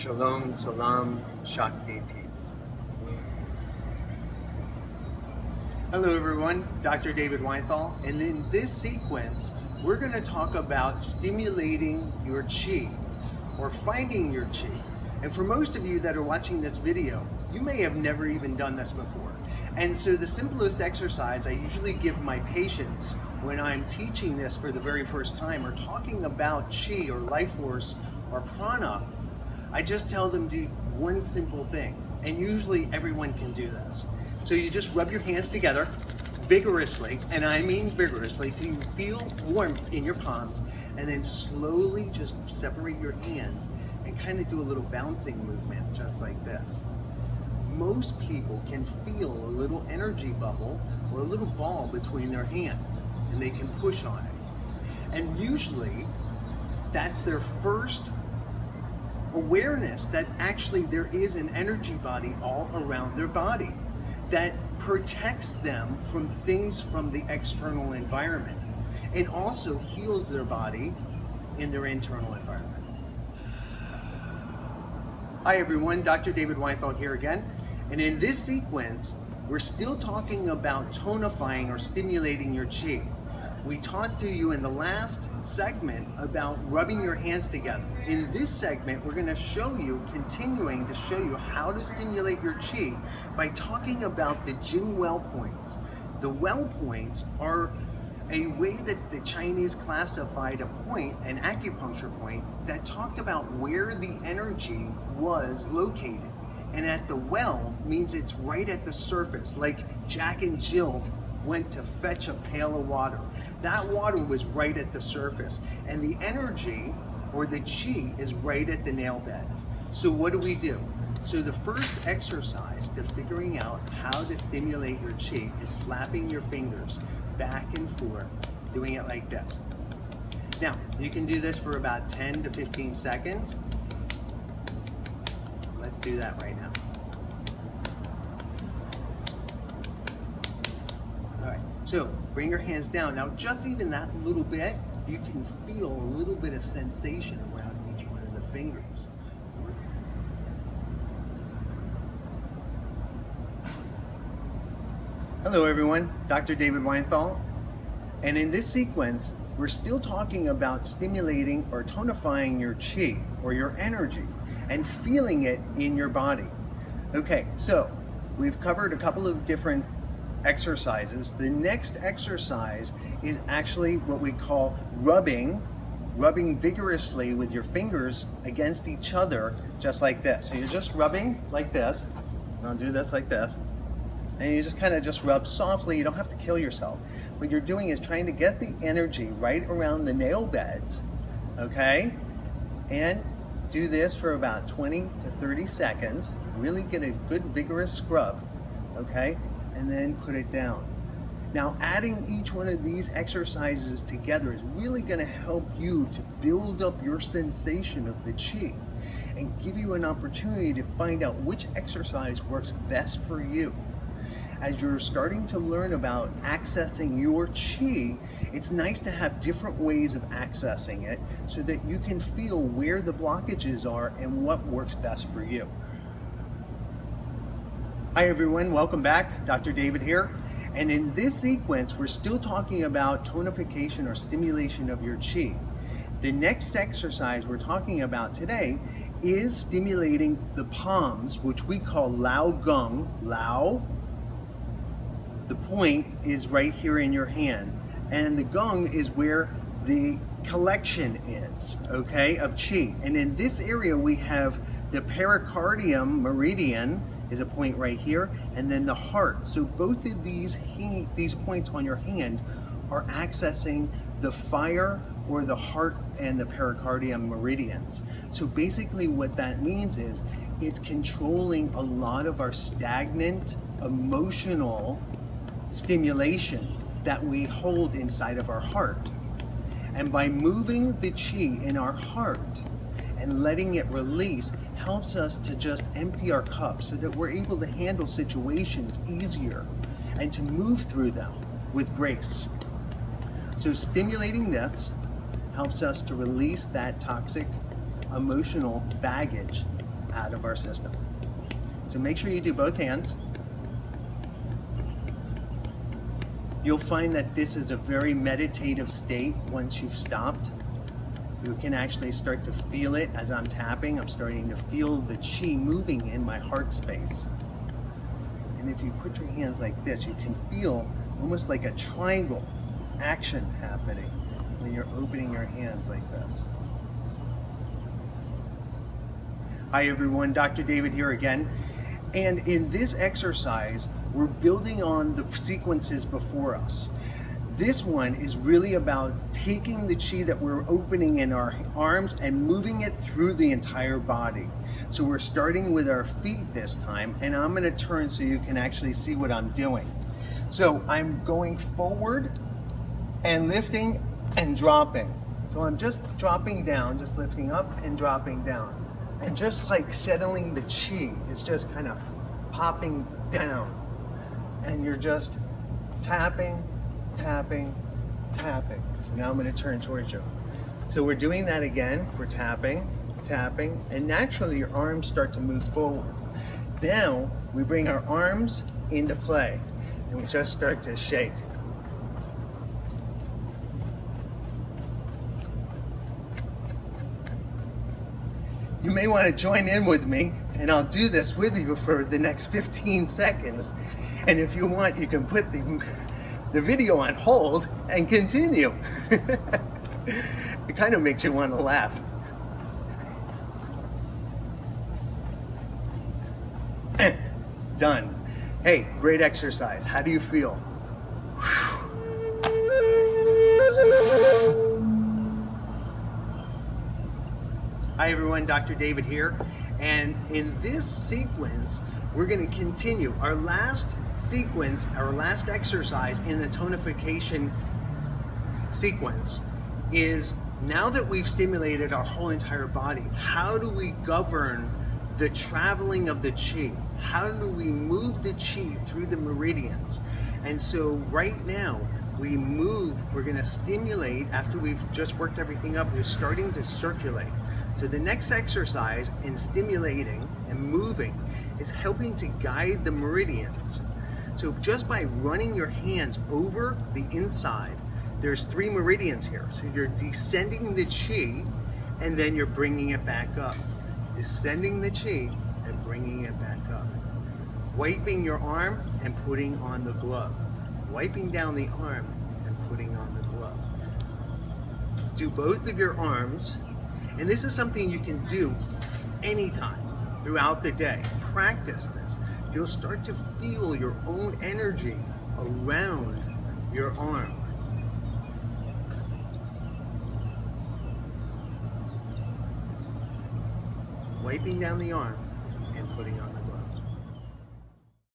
Shalom, Salam, Shakti, Peace. Hello everyone, Dr. David Weinthal, and in this sequence, we're going to talk about stimulating your chi, or finding your chi. And for most of you that are watching this video, you may have never even done this before. And so the simplest exercise I usually give my patients when I'm teaching this for the very first time or talking about chi or life force or prana, I just tell them to do one simple thing, and usually everyone can do this. So you just rub your hands together vigorously, and I mean vigorously, till you feel warmth in your palms, and then slowly just separate your hands and kind of do a little bouncing movement just like this. Most people can feel a little energy bubble or a little ball between their hands, and they can push on it. And usually that's their first awareness that actually there is an energy body all around their body that protects them from things from the external environment and also heals their body in their internal environment. Hi everyone, Dr. David Weinthal here again, and in this sequence we're still talking about tonifying or stimulating your chi. We talked to you in the last segment about rubbing your hands together. In this segment, we're going to show you, continuing to show you how to stimulate your chi by talking about the Jing well points. The well points are a way that the Chinese classified a point, an acupuncture point, that talked about where the energy was located. And at the well means it's right at the surface, like Jack and Jill went to fetch a pail of water. That water was right at the surface, and the energy or the chi is right at the nail beds. So what do? So the first exercise to figuring out how to stimulate your chi is slapping your fingers back and forth, doing it like this. Now, you can do this for about 10 to 15 seconds. Let's do that right now. So bring your hands down. Now just even that little bit, you can feel a little bit of sensation around each one of the fingers. Hello everyone, Dr. David Weinthal. And in this sequence, we're still talking about stimulating or tonifying your chi or your energy and feeling it in your body. Okay, so we've covered a couple of different exercises. The next exercise is actually what we call rubbing vigorously with your fingers against each other, just like this. So you're just rubbing like this, and I'll do this like this, and you just kind of just rub softly. You don't have to kill yourself. What you're doing is trying to get the energy right around the nail beds, okay? And do this for about 20 to 30 seconds. Really get a good vigorous scrub, okay? And then put it down. Now, adding each one of these exercises together is really going to help you to build up your sensation of the chi and give you an opportunity to find out which exercise works best for you. As you're starting to learn about accessing your chi, it's nice to have different ways of accessing it so that you can feel where the blockages are and what works best for you. Hi everyone, welcome back. Dr. David here. And in this sequence, we're still talking about tonification or stimulation of your chi. The next exercise we're talking about today is stimulating the palms, which we call Lao Gong. Lao, the point is right here in your hand. And the Gong is where the collection is, okay, of chi. And in this area, we have the pericardium meridian, is a point right here, and then the heart. So both of these points on your hand are accessing the fire or the heart and the pericardium meridians. So basically what that means is it's controlling a lot of our stagnant emotional stimulation that we hold inside of our heart. And by moving the chi in our heart and letting it release helps us to just empty our cup so that we're able to handle situations easier and to move through them with grace. So stimulating this helps us to release that toxic emotional baggage out of our system. So make sure you do both hands. You'll find that this is a very meditative state once you've stopped. You can actually start to feel it as I'm tapping. I'm starting to feel the chi moving in my heart space. And if you put your hands like this, you can feel almost like a triangle action happening when you're opening your hands like this. Hi everyone, Dr. David here again. And in this exercise, we're building on the sequences before us. This one is really about taking the chi that we're opening in our arms and moving it through the entire body. So we're starting with our feet this time, and I'm going to turn so you can actually see what I'm doing. So I'm going forward and lifting and dropping. So I'm just dropping down, just lifting up and dropping down. And just like settling the chi, it's just kind of popping down. And you're just tapping, tapping, tapping. So now I'm going to turn towards you. So we're doing that again. We're tapping, tapping, and naturally your arms start to move forward. Now we bring our arms into play and we just start to shake. You may want to join in with me, and I'll do this with you for the next 15 seconds. And if you want, you can put the video on hold and continue. It kind of makes you want to laugh. Done. Hey, great exercise. How do you feel? Hi everyone, Dr. David here, and in this sequence we're going to continue our last sequence, our last exercise in the tonification sequence is, now that we've stimulated our whole entire body, how do we govern the traveling of the chi? How do we move the chi through the meridians? And so right now we move, we're going to stimulate, after we've just worked everything up, we're starting to circulate. So the next exercise in stimulating and moving is helping to guide the meridians. So just by running your hands over the inside, there's 3 meridians here. So you're descending the chi and then you're bringing it back up. Descending the chi and bringing it back up. Wiping your arm and putting on the glove. Wiping down the arm and putting on the glove. Do both of your arms. And this is something you can do anytime throughout the day. Practice this. You'll start to feel your own energy around your arm. Wiping down the arm and putting on the